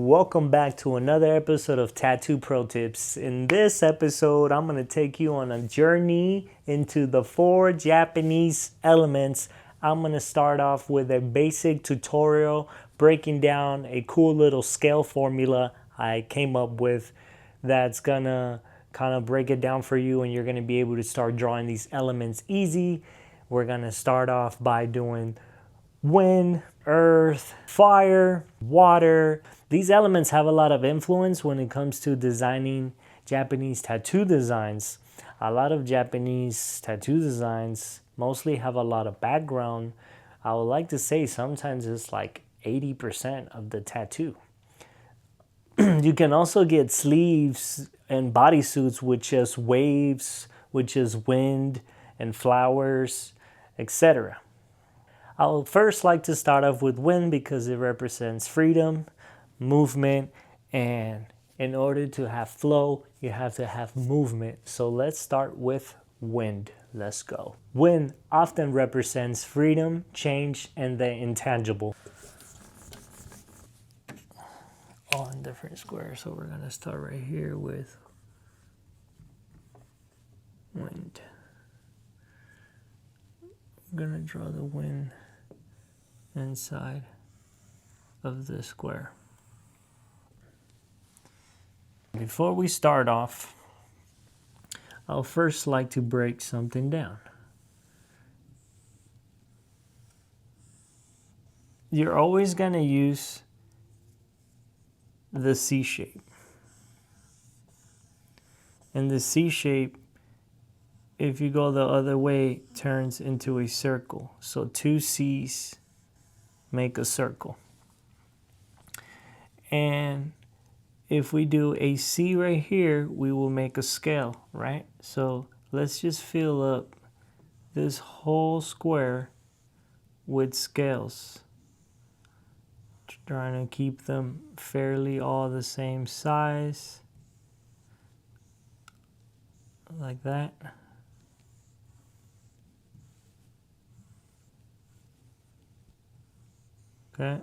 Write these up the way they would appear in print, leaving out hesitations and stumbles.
welcome back to another episode of Tattoo Pro Tips. In this episode, I'm going to take you on a journey into the 4 Japanese elements. I'm going to start off with a basic tutorial breaking down a cool little scale formula I came up with that's going to kind of break it down for you, and you're going to be able to start drawing these elements easy. We're going to start off by doing wind, earth, fire, water. These elements have a lot of influence when it comes to designing Japanese tattoo designs. A lot of Japanese tattoo designs mostly have a lot of background. I would like to say sometimes it's like 80% of the tattoo. You can also get sleeves and bodysuits with just waves, which is wind and flowers, etc. I'll first like to start off with wind because it represents freedom, movement, and in order to have flow, you have to have movement. So let's start with wind. Let's go. Wind often represents freedom, change, and the intangible. All in different squares. So we're going to start right here with wind. I'm going to draw the wind inside of the square. Before we start off, I'll first like to break something down. You're always going to use the C shape. And the C shape, if you go the other way, turns into a circle. So 2 C's make a circle. And if we do a C right here, we will make a scale, right? So let's just fill up this whole square with scales. Trying to keep them fairly all the same size. Like that. Okay.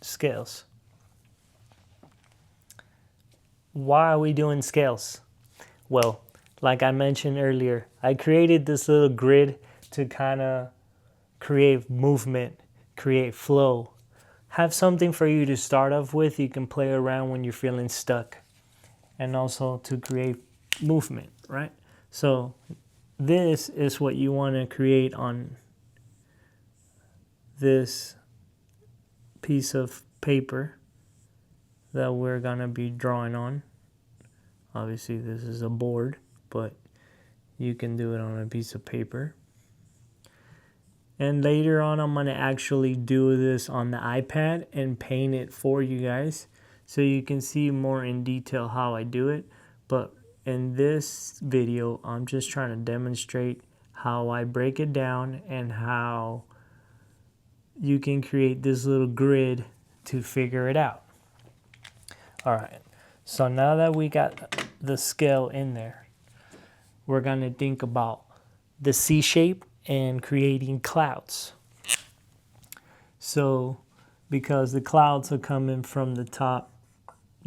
Scales. Why are we doing scales? Well, like I mentioned earlier, I created this little grid to kind of create movement, create flow. Have something for you to start off with. You can play around when you're feeling stuck. And also to create movement, right? So this is what you want to create on this piece of paper that we're going to be drawing on. Obviously this is a board, but you can do it on a piece of paper. And later on I'm going to actually do this on the iPad and paint it for you guys so you can see more in detail how I do it. But in this video I'm just trying to demonstrate how I break it down and how you can create this little grid to figure it out. Alright, so now that we got the scale in there, we're going to think about the C shape and creating clouds. So because the clouds are coming from the top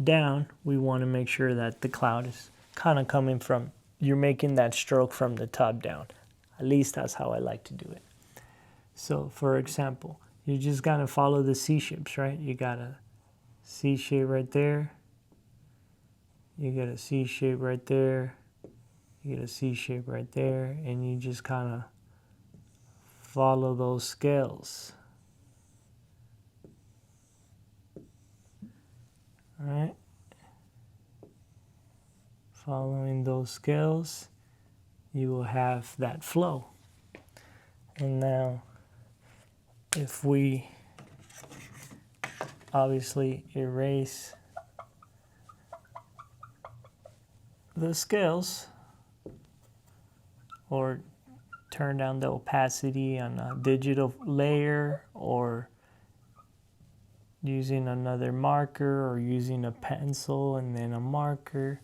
down, we want to make sure that the cloud is kind of coming from, you're making that stroke from the top down. At least that's how I like to do it. So for example, you just got to follow the C shapes, right? You got a C shape right there. You get a C shape right there. You get a C shape right there. And you just kind of follow those scales. All right. Following those scales, you will have that flow. And now, if we obviously erase the scales or turn down the opacity on a digital layer or using another marker or using a pencil and then a marker,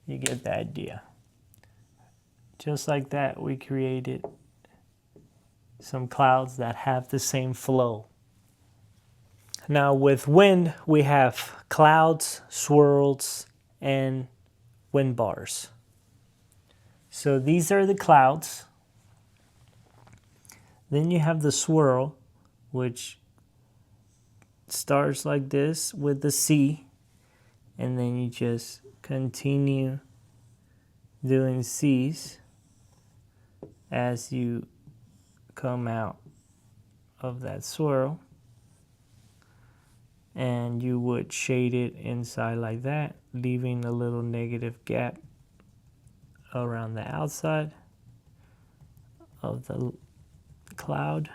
You get the idea. Just like that, we created some clouds that have the same flow. Now with wind, we have clouds, swirls, and wind bars. So these are the clouds. Then you have the swirl, which starts like this with the C, and then you just continue doing C's as you come out of that swirl, and you would shade it inside like that, leaving a little negative gap around the outside of the cloud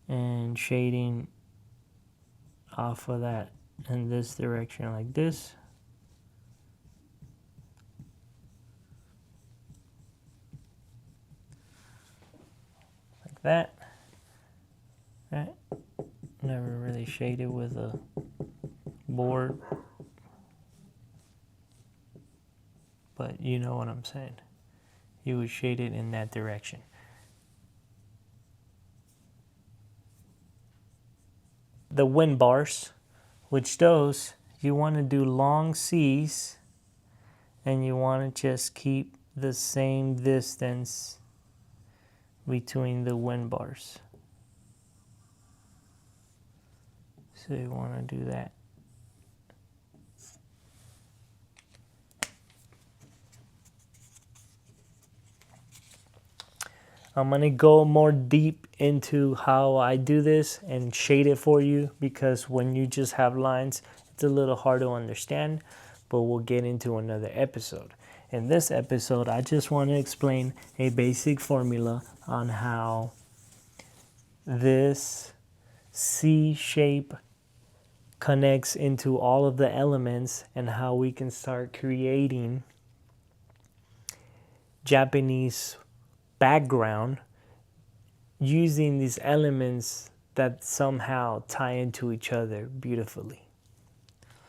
and shading off of that in this direction like this. Like that. Right? Never really shaded with a board, but you know what I'm saying. You would shade it in that direction. The wind bars, which those you want to do long C's, and you want to just keep the same distance between the wind bars. So you want to do that. I'm going to go more deep into how I do this and shade it for you, because when you just have lines, it's a little hard to understand, but we'll get into another episode. In this episode, I just want to explain a basic formula on how this C shape connects into all of the elements and how we can start creating Japanese background using these elements that somehow tie into each other beautifully.